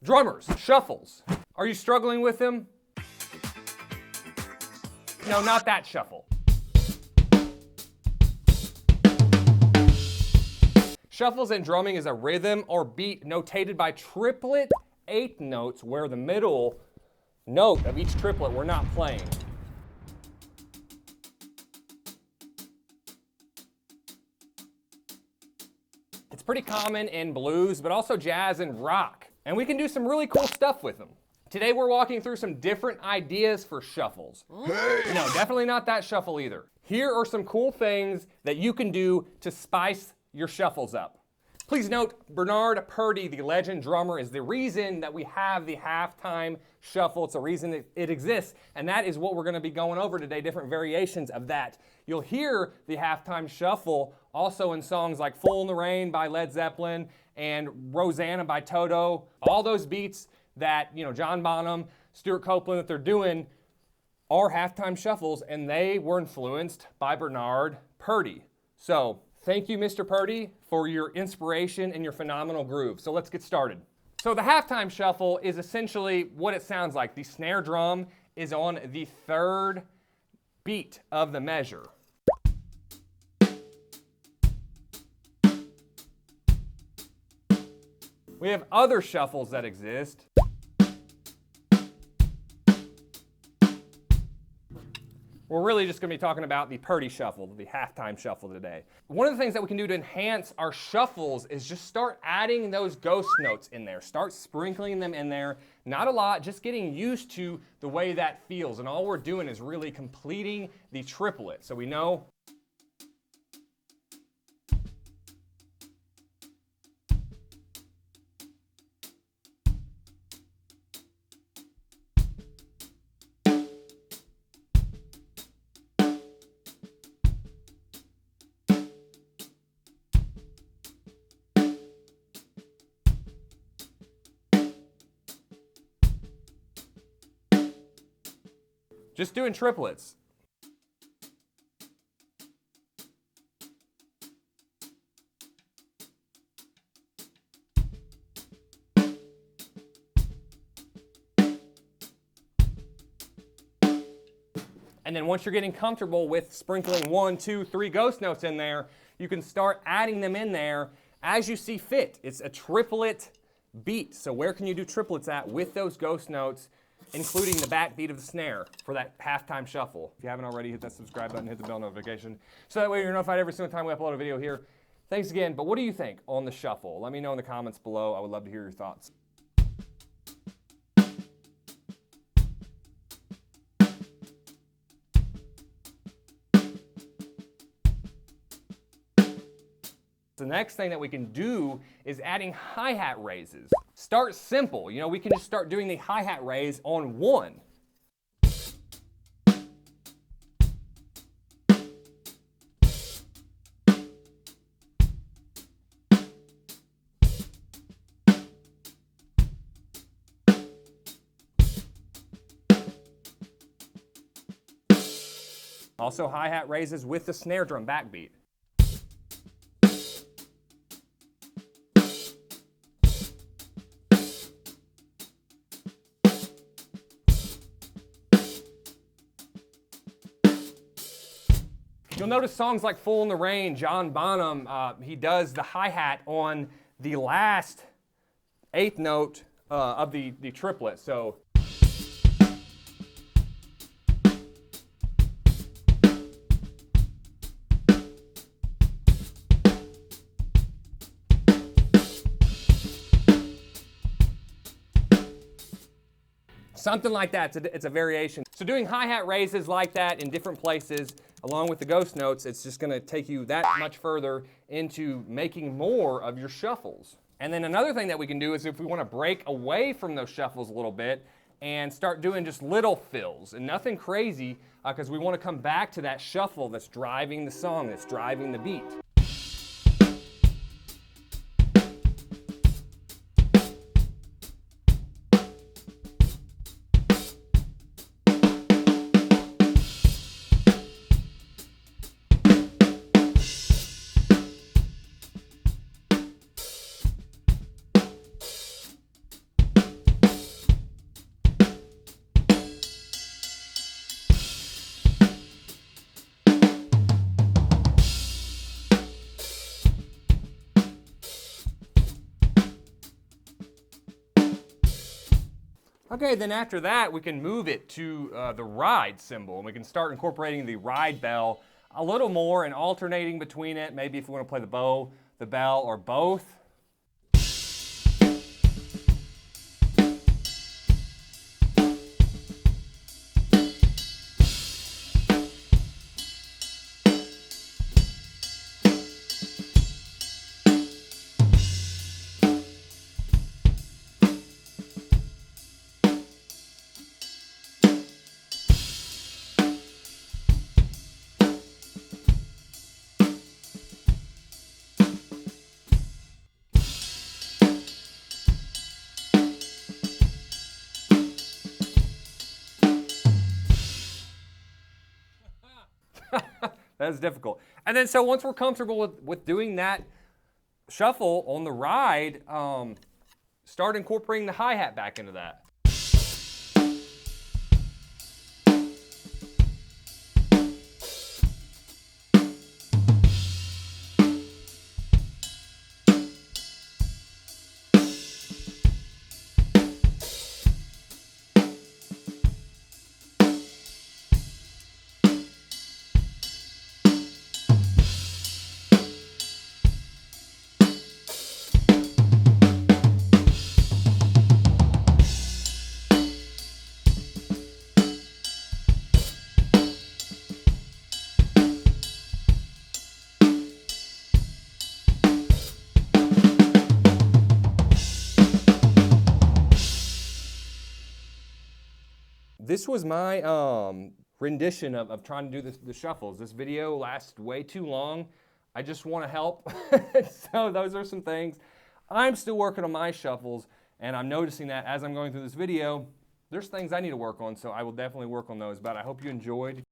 Drummers, shuffles. Are you struggling with them? No, not that shuffle. Shuffles in drumming is a rhythm or beat notated by triplet eighth notes where the middle note of each triplet we're not playing. It's pretty common in blues, but also jazz and rock. And we can do some really cool stuff with them. Today we're walking through some different ideas for shuffles. Hey. No, definitely not that shuffle either. Here are some cool things that you can do to spice your shuffles up. Please note, Bernard Purdie, the legend drummer, is the reason that we have the halftime shuffle. It's the reason it exists, and that is what we're going to be going over today, different variations of that. You'll hear the halftime shuffle also in songs like Fool in the Rain by Led Zeppelin and Rosanna by Toto. All those beats that, John Bonham, Stuart Copeland, that they're doing are halftime shuffles, and they were influenced by Bernard Purdie. So, thank you, Mr. Purdie, for your inspiration and your phenomenal groove. So let's get started. So the halftime shuffle is essentially what it sounds like. The snare drum is on the third beat of the measure. We have other shuffles that exist. We're really just going to be talking about the Purdie shuffle, the halftime shuffle today. One of the things that we can do to enhance our shuffles is just start adding those ghost notes in there. Start sprinkling them in there. Not a lot, just getting used to the way that feels. And all we're doing is really completing the triplet. So we know just doing triplets. And then once you're getting comfortable with sprinkling 1, 2, 3 ghost notes in there, you can start adding them in there as you see fit. It's a triplet beat. So where can you do triplets at with those ghost notes, including the backbeat of the snare for that halftime shuffle? If you haven't already, hit that subscribe button, hit the bell notification, so that way you're notified every single time we upload a video here. Thanks again, but what do you think on the shuffle? Let me know in the comments below. I would love to hear your thoughts. The next thing that we can do is adding hi-hat raises. Start simple. We can just start doing the hi-hat raise on 1. Also hi-hat raises with the snare drum backbeat. You'll notice songs like Fool in the Rain, John Bonham, he does the hi-hat on the last eighth note of the triplet. So something like that. It's a variation. So doing hi-hat raises like that in different places, along with the ghost notes, it's just going to take you that much further into making more of your shuffles. And then another thing that we can do is if we want to break away from those shuffles a little bit and start doing just little fills and nothing crazy, because we want to come back to that shuffle that's driving the song, that's driving the beat. Okay, then after that, we can move it to the ride symbol, and we can start incorporating the ride bell a little more and alternating between it. Maybe if we want to play the bow, the bell, or both. That's difficult. And then so once we're comfortable with doing that shuffle on the ride, start incorporating the hi-hat back into that. This was my rendition of trying to do the shuffles. This video lasts way too long. I just want to help. So those are some things. I'm still working on my shuffles, and I'm noticing that as I'm going through this video, there's things I need to work on, so I will definitely work on those. But I hope you enjoyed.